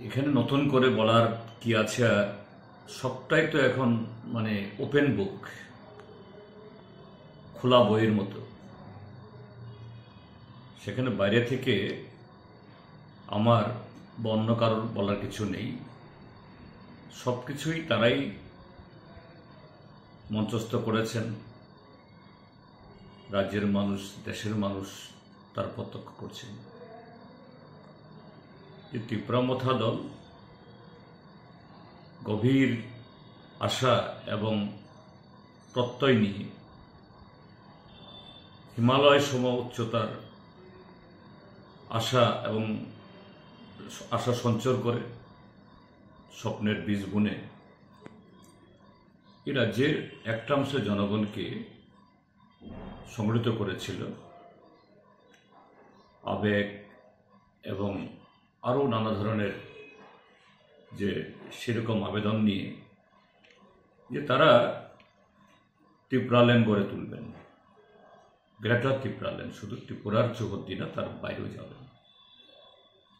এখানে নতুন করে বলার কি আছে? সবটাই তো এখন মানে ওপেন বুক, খোলা বইয়ের মতো। সেখানে বাইরে থেকে আমার বা অন্য কারোর বলার কিছু নেই। সব কিছুই তারাই মঞ্চস্থ করেছেন। রাজ্যের মানুষ, দেশের মানুষ তার প্রত্যক্ষ করছেন যে তীব্রামথা দল গভীর আশা এবং প্রত্যয় নিয়ে হিমালয় সম উচ্চতার আশা এবং আশা সঞ্চার করে স্বপ্নের বীজ বুনে এই রাজ্যের একটা অংশের জনগণকে সংগঠিত করেছিল আবেগ এবং আরও নানা ধরনের যে সেরকম আবেদন নিয়ে যে তারা ত্রিপুরাল্যান্ড গড়ে তুলবেন, গ্রেটার ত্রিপুরাল্যান্ড, শুধু ত্রিপুরার চৌহদ্দি না, তার বাইরেও যাবেন।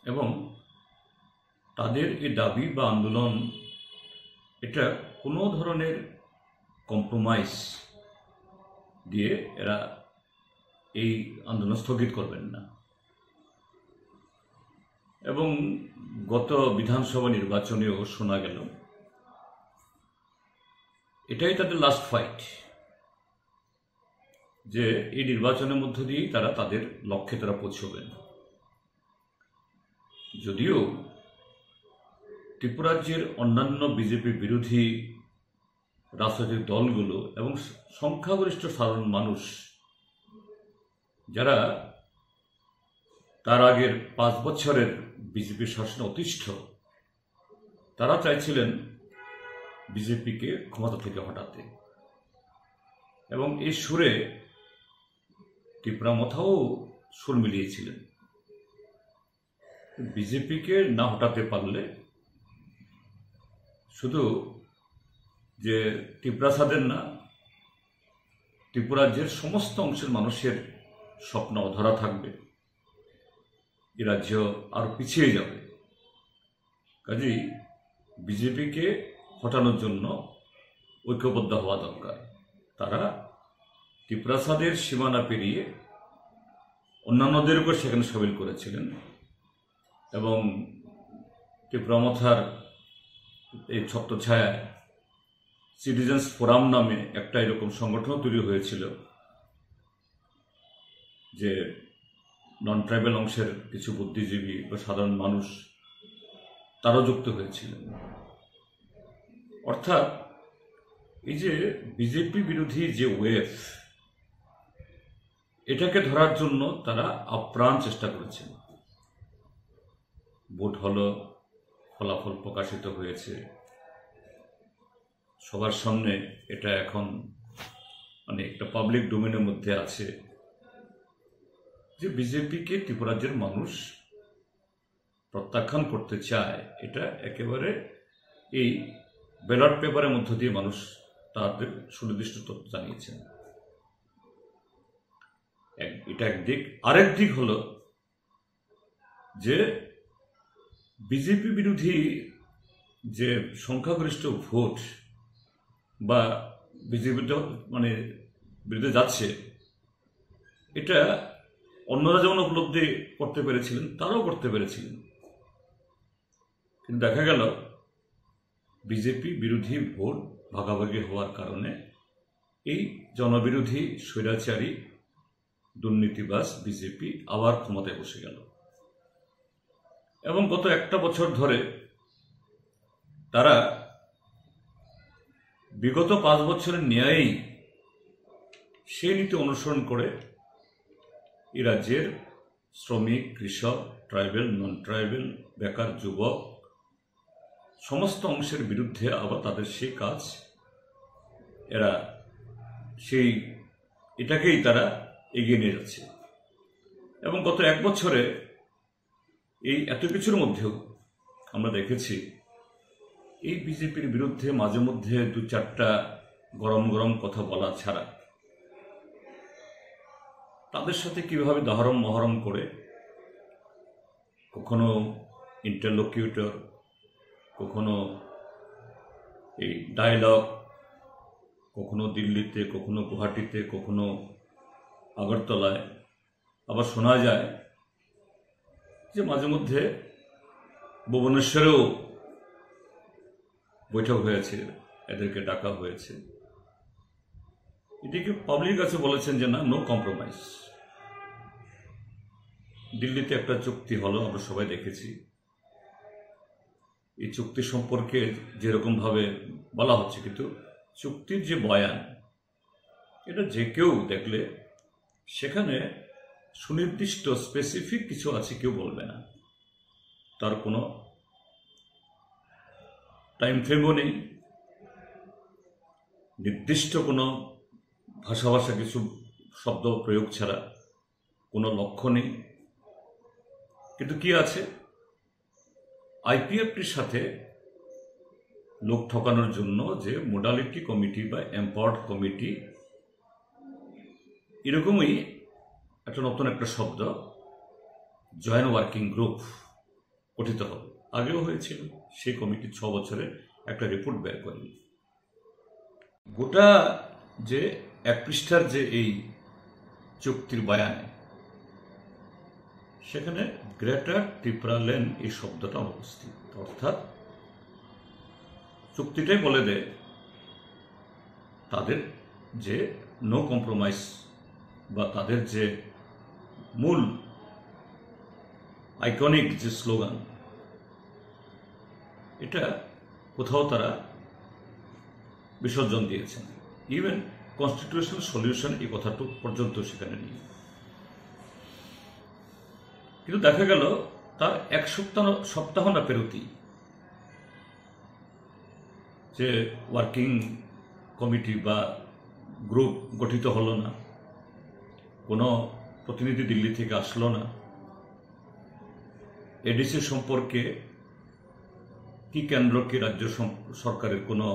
এবং তাদের এই দাবি বা আন্দোলন এটা কোনো ধরনের কম্প্রোমাইজ দিয়ে এরা এই আন্দোলন স্থগিত করবেন না। এবং গত বিধানসভা নির্বাচনেও শোনা গেল এটাই তাদের লাস্ট ফাইট, যে এই নির্বাচনের মধ্য দিয়েই তারা তাদের লক্ষ্যে তারা পৌঁছবেন। যদিও ত্রিপুরাজ্যের অন্যান্য বিজেপি বিরোধী রাজনৈতিক দলগুলো এবং সংখ্যাগরিষ্ঠ সাধারণ মানুষ যারা তার আগের 5 বছরের বিজেপি শাসনে অতিষ্ঠ, তারা চাইছিলেন বিজেপিকে ক্ষমতা থেকে হটাতে। এবং এই সুরে তীব্রামথাও সুর মিলিয়েছিলেন। বিজেপিকে না হটাতে পারলে শুধু যে ত্রিপুরাসাদের না, ত্রিপুরাজ্যের সমস্ত অংশের মানুষের স্বপ্ন অধরা থাকবে, এ রাজ্য আরো পিছিয়ে যাবে। কাজেই বিজেপিকে হটানোর জন্য ঐক্যবদ্ধ হওয়া দরকার। তারা ত্রিপুরাসাদের সীমানা পেরিয়ে অন্যান্যদের উপর সেখানে সামিল করেছিলেন। এবং ত্রিপুরামথার এই ছত্রছায়ায় সিটিজেন্স ফোরাম নামে একটা এরকম সংগঠন তৈরি হয়েছিল, যে নন ট্রাইবাল অংশের কিছু বুদ্ধিজীবী বা সাধারণ মানুষ তারও যুক্ত হয়েছিলেন। অর্থাৎ এই যে বিজেপি বিরোধী যে ওয়েভ, এটাকে ধরার জন্য তারা আপ্রাণ চেষ্টা করেছেন। ভোট হলো, ফলাফল প্রকাশিত হয়েছে সবার সামনে, এটা এখন মানে একটা পাবলিক ডোমেনের মধ্যে আছে যে বিজেপিকে ত্রিপুরাজ্যের মানুষ প্রত্যাখ্যান করতে চায়। এটা একেবারে এই ব্যালট পেপারের মধ্য দিয়ে মানুষ তাদের সুনির্দিষ্ট তথ্য জানিয়েছেন। এটা একদিক। আরেক দিক হলো যে বিজেপি বিরোধী যে সংখ্যাগরিষ্ঠ ভোট বা বিজেপি মানে বিরুদ্ধে যাচ্ছে, এটা অন্যরা যেমন উপলব্ধি করতে পেরেছিলেন, তারাও করতে পেরেছিলেন। কিন্তু দেখা গেল বিজেপি বিরোধী ভোট ভাগাভাগি হওয়ার কারণে এই জনবিরোধী স্বৈরাচারী দুর্নীতিবাজ বিজেপি আবার ক্ষমতায় বসে গেল। এবং গত একটা বছর ধরে তারা বিগত 5 বছরের ন্যায়ই সেই নীতি অনুসরণ করে এই রাজ্যের শ্রমিক, কৃষক, ট্রাইবেল, নন ট্রাইবেল, বেকার, যুবক সমস্ত অংশের বিরুদ্ধে আবার তাদের সেই কাজ, এরা এটাকেই তারা এগিয়ে নিয়ে যাচ্ছে। এবং গত 1 বছরে এই এত কিছুর মধ্যেও আমরা দেখেছি এই বিজেপির বিরুদ্ধে মাঝে মধ্যে 2-4টা গরম গরম কথা বলা ছাড়া তাদের সাথে কিভাবে দহরম মহরম করে কখনো ইন্টারলোকিউটর, কখনো এই ডায়ালগ, কখনো দিল্লিতে, কখনো গুয়াহাটিতে, কখনো আগরতলায়। আবার শোনা যায় যে মাঝে মধ্যে ভুবনেশ্বরেও বৈঠক হয়েছে, এদেরকে ডাকা হয়েছে। এটিকে পাবলিক কাছে বলেছেন যে না, নো কম্প্রোমাইজ। দিল্লিতে একটা চুক্তি হলো, আমরা সবাই দেখেছি। এই চুক্তি সম্পর্কে যেরকমভাবে বলা হচ্ছে, কিন্তু চুক্তির যে বয়ান, এটা যে কেউ দেখলে সেখানে সুনির্দিষ্ট স্পেসিফিক কিছু আছে কেউ বলবে না। তার কোনো টাইম ফ্রেমও নেই, নির্দিষ্ট কোনো ভাষা কিছু শব্দ প্রয়োগ ছাড়া কোনো লক্ষ্য নেই। কিন্তু কি আছে, আইপিএফটির সাথে লোক ঠকানোর জন্য যে মোডালিটি কমিটি বা এম্পাওয়ার্ড কমিটি, এরকমই একটা নতুন একটা শব্দ, জয়েন্ট ওয়ার্কিং গ্রুপ গঠিত হবে। আগেও হয়েছিল, সেই কমিটি 6 বছরে একটা রিপোর্ট বের করেনি। গোটা যে 1 পৃষ্ঠার যে এই চুক্তির বয়ানে, সেখানে গ্রেটার ত্রিপুরা ল্যান্ড এই শব্দটা অনুপস্থিত। অর্থাৎ চুক্তিটাই বলে দেয় তাদের যে নো কম্প্রোমাইজ বা তাদের যে মূল আইকনিক যে স্লোগান, এটা কোথাও তারা বিসর্জন দিয়েছেন। ইভেন কনস্টিটিউশনাল সলিউশন এই কথাটুকু পর্যন্ত সেখানে নেই। কিন্তু দেখা গেল তার 1 সপ্তাহ না পেরোতেই যে ওয়ার্কিং কমিটি বা গ্রুপ গঠিত হলো না, কোনো প্রতিনিধি দিল্লি থেকে আসলো না, এডিসি সম্পর্কে কি কেন্দ্র কি রাজ্য সরকারের কোনো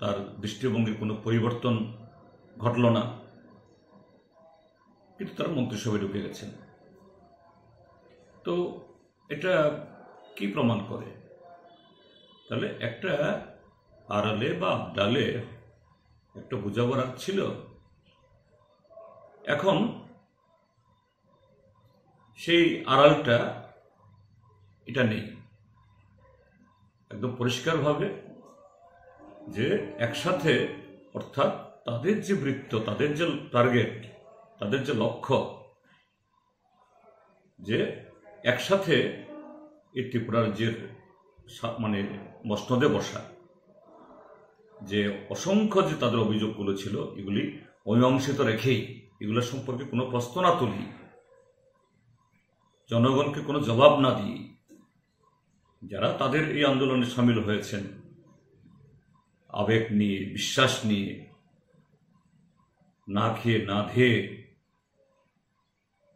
তার দৃষ্টিভঙ্গির কোনো পরিবর্তন ঘটল না, কিন্তু তারা মন্ত্রিসভায় ঢুকে গেছেন। তো এটা কি প্রমাণ করে? তাহলে একটা আড়ালে বা আবডালে একটা বোঝাপড়া ছিল। এখন সেই আড়ালটা এটা নেই, একদম পরিষ্কারভাবে যে একসাথে, অর্থাৎ তাদের যে বৃত্ত, তাদের যে টার্গেট, তাদের যে লক্ষ্য, যে একসাথে এই ত্রিপুরা রাজ্যের মানে মসনদে বসা, যে অসংখ্য যে তাদের অভিযোগগুলো ছিল, এগুলি অমীমাংসিত রেখেই, এগুলো সম্পর্কে কোনো প্রশ্ন না তুলি, জনগণকে কোনো জবাব না দিয়ে, যারা তাদের এই আন্দোলনে সামিল হয়েছেন আবেগ নিয়ে, বিশ্বাস নিয়ে, না খেয়ে না ধেয়ে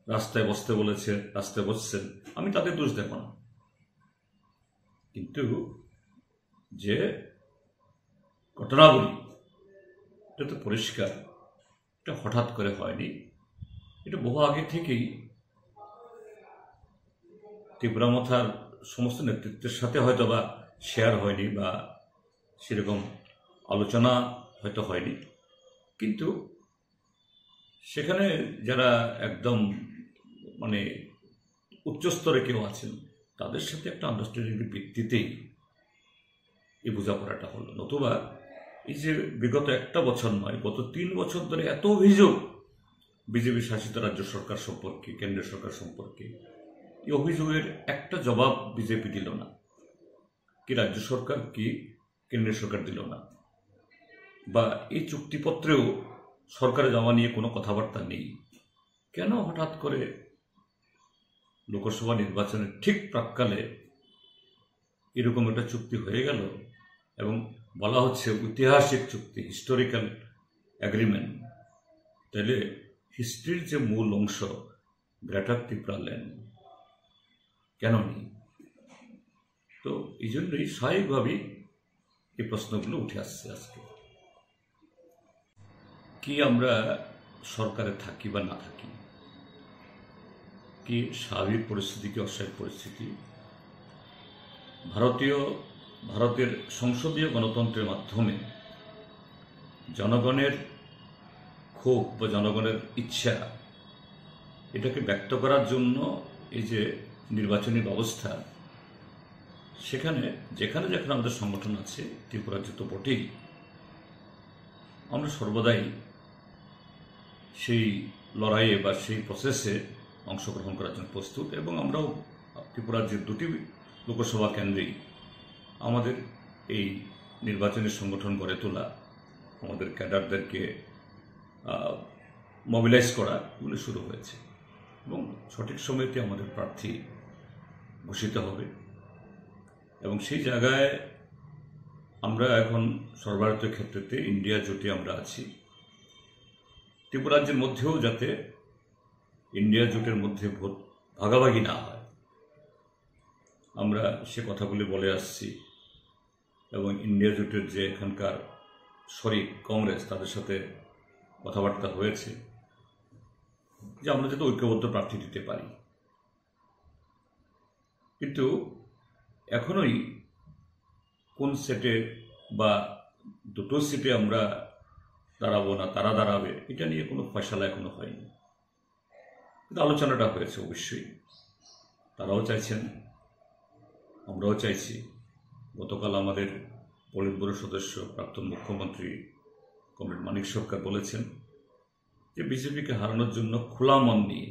রাস্তায় বসতে বলেছে, রাস্তায় বসছেন, আমি তাদের দোষ দেব না। কিন্তু যে ঘটনাবলী, এটা তো পরিষ্কার, এটা হঠাৎ করে হয়নি, এটা বহু আগে থেকেই ত্রিপুরা মথার সমস্ত নেতৃত্বের সাথে হয়তো বা শেয়ার হয়নি বা সেরকম আলোচনা হয়তো হয়নি, কিন্তু সেখানে যারা একদম মানে উচ্চস্তরে কেউ আছেন, তাদের সাথে একটা আন্ডারস্ট্যান্ডিংয়ের ভিত্তিতেই এই বোঝাপড়াটা হলো। নতুবা এই যে বিগত 1 বছর নয়, গত 3 বছর ধরে এত অভিযোগ বিজেপি শাসিত রাজ্য সরকার সম্পর্কে, কেন্দ্রীয় সরকার সম্পর্কে, এই অভিযোগের একটা জবাব বিজেপি দিল না, কি রাজ্য সরকার কি কেন্দ্রীয় সরকার দিল না, বা এই চুক্তিপত্রেও সরকারে জমা নিয়ে কোনো কথাবার্তা নেই। কেন হঠাৎ করে লোকসভা নির্বাচনের ঠিক প্রাক্কালে এরকম একটা চুক্তি হয়ে গেল? এবং বলা হচ্ছে ঐতিহাসিক চুক্তি, হিস্টোরিক্যাল অ্যাগ্রিমেন্ট। তাহলে হিস্ট্রির যে মূল অংশ গ্রেটার ত্রিপুরা ল্যান্ড কেন নেই? তো এই জন্যই স্বাভাবিকভাবেই এই প্রশ্নগুলো উঠে আসছে আজকে। কি আমরা সরকারে থাকি বা না থাকি, কি স্বাভাবিক পরিস্থিতি কি অস্বাভাবিক পরিস্থিতি, ভারতের সংসদীয় গণতন্ত্রের মাধ্যমে জনগণের ক্ষোভ বা জনগণের ইচ্ছা এটাকে ব্যক্ত করার জন্য এই যে নির্বাচনী ব্যবস্থা, যেখানে যেখানে আমাদের সংগঠন আছে, ত্রিপুরা রাজ্য তো বটেই, আমরা সর্বদাই সেই লড়াইয়ে বা সেই প্রসেসে অংশগ্রহণ করার জন্য প্রস্তুত। এবং আমরাও ত্রিপুরা রাজ্যের 2টি লোকসভা কেন্দ্রেই আমাদের এই নির্বাচনী সংগঠন গড়ে তোলা, আমাদের ক্যাডারদেরকে মোবিলাইজ করা, এগুলো শুরু হয়েছে এবং সঠিক সময়তে আমাদের প্রার্থী ঘোষিত হবে। এবং সেই জায়গায় আমরা এখন সর্বভারতীয় ক্ষেত্রে ইন্ডিয়া জোটে আমরা আছি। ত্রিপুরা রাজ্যের মধ্যেও যাতে ইন্ডিয়া জোটের মধ্যে ভোট ভাগাভাগি না হয়, আমরা সে কথাগুলি বলে আসছি। এবং ইন্ডিয়া জোটের যে এখানকার শরিক কংগ্রেস, তাদের সাথে কথাবার্তা হয়েছে যে আমরা যাতে ঐক্যবদ্ধ প্রার্থী দিতে পারি। কিন্তু এখনোই কোন সেটে বা দুটো সিটে আমরা দাঁড়াবো না তারা দাঁড়াবে, এটা নিয়ে কোনো ফয়সালা এখনো হয়নি। কিন্তু আলোচনাটা হয়েছে অবশ্যই, তারাও চাইছেন, আমরাও চাইছি। গতকাল আমাদের পলিট ব্যুরো সদস্য প্রাক্তন মুখ্যমন্ত্রী কমরেড মানিক সরকার বলেছেন যে বিজেপিকে হারানোর জন্য খোলা মন নিয়ে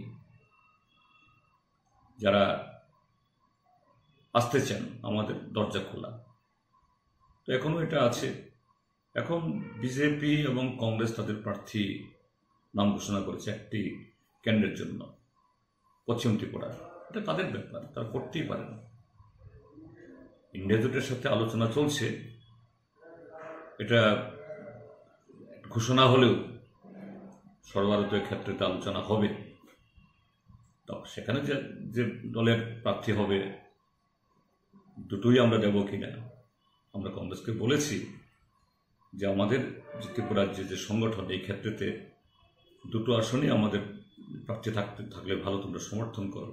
যারা আসতে চান, আমাদের দরজা খোলা। তো এখনো এটা আছে। এখন বিজেপি এবং কংগ্রেস তাদের প্রার্থী নাম ঘোষণা করেছে একটি কেন্দ্রের জন্য, পশ্চিম ত্রিপুরা। এটা তাদের ব্যাপার, তারা করতেই পারেন। ইন্ডিয়া জোটের সাথে আলোচনা চলছে, এটা ঘোষণা হলেও সর্বভারতীয় ক্ষেত্রে আলোচনা হবে। তো সেখানে যে দলের প্রার্থী হবে, দুটোই আমরা দেব কিনা, আমরা কংগ্রেসকে বলেছি যে আমাদের ত্রিপুরা রাজ্যের যে সংগঠন, এই ক্ষেত্রেতে 2টো আসনই আমাদের প্রার্থী থাকলে ভালো, তোমরা সমর্থন করো।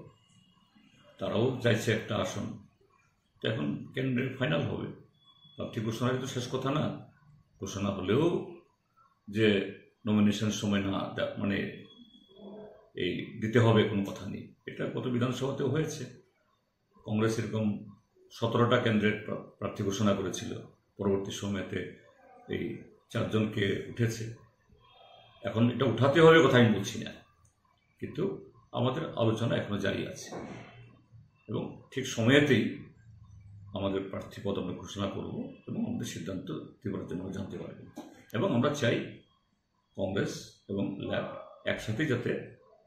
তারাও চাইছে একটা আসন। তো এখন কেন্দ্রে ফাইনাল হবে, প্রার্থী ঘোষণার তো শেষ কথা না। ঘোষণা হলেও যে নমিনেশন সময় না মানে এই দিতে হবে কোনো কথা নেই। এটা গত বিধানসভাতেও হয়েছে। কংগ্রেস এরকম 17টা কেন্দ্রের প্রার্থী ঘোষণা করেছিল, পরবর্তী সময়তে এই 4 জনকে উঠেছে। এখন এটা উঠাতে হবে কথা আমি বলছি না, কিন্তু আমাদের আলোচনা এখনো জারি আছে এবং ঠিক সময়েতেই আমাদের প্রার্থী পদ আমরা ঘোষণা করব এবং আমাদের সিদ্ধান্ত ত্রিপুরার জন্য জানতে পারবেন। এবং আমরা চাই কংগ্রেস এবং ল্যাব একসাথে যাতে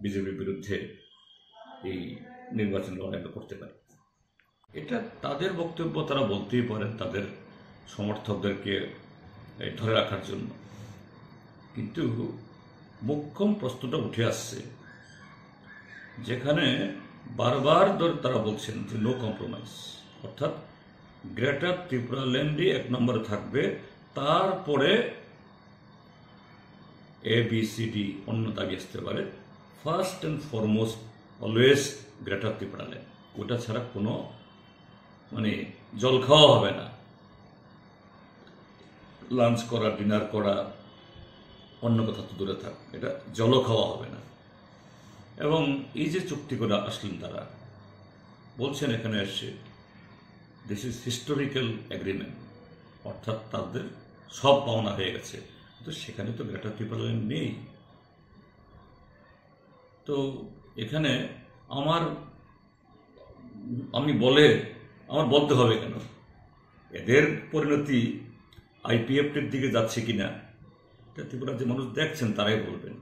বিজেপির বিরুদ্ধে এই নির্বাচন লড়াইটা করতে পারে। এটা তাদের বক্তব্য, তারা বলতেই পারেন তাদের সমর্থকদেরকে ধরে রাখার জন্য। কিন্তু মোক্ষম প্রশ্নটা উঠে আসছে, যেখানে বারবার তারা বলছেন যে নো কম্প্রোমাইজ, অর্থাৎ গ্রেটার ত্রিপুরা ল্যান্ডই 1 নম্বরে থাকবে, তারপরে ABCD অন্য দাবি আসতে পারে। First and foremost always greater Tripura land. ওটা ছাড়া কোনো মানে জল খাওয়া হবে না, লাঞ্চ করা, ডিনার করা, অন্য কথা তো দূরে থাক, এটা জলও খাওয়া হবে না। এবং এই যে চুক্তি করে আসলেন, তারা বলছেন এখানে এসে দিস ইজ হিস্টোরিক্যাল এগ্রিমেন্ট, অর্থাৎ তাদের সব পাওনা হয়ে গেছে। তো সেখানে তো গ্রেটার ত্রিপুরা ল্যান্ড নেই। তো এখানে আমার বলতে হবে কেন? এদের পরিণতি IPF-টির দিকে যাচ্ছে কিনা, ত্রিপুরার যে মানুষ দেখছেন তারাই বলবেন।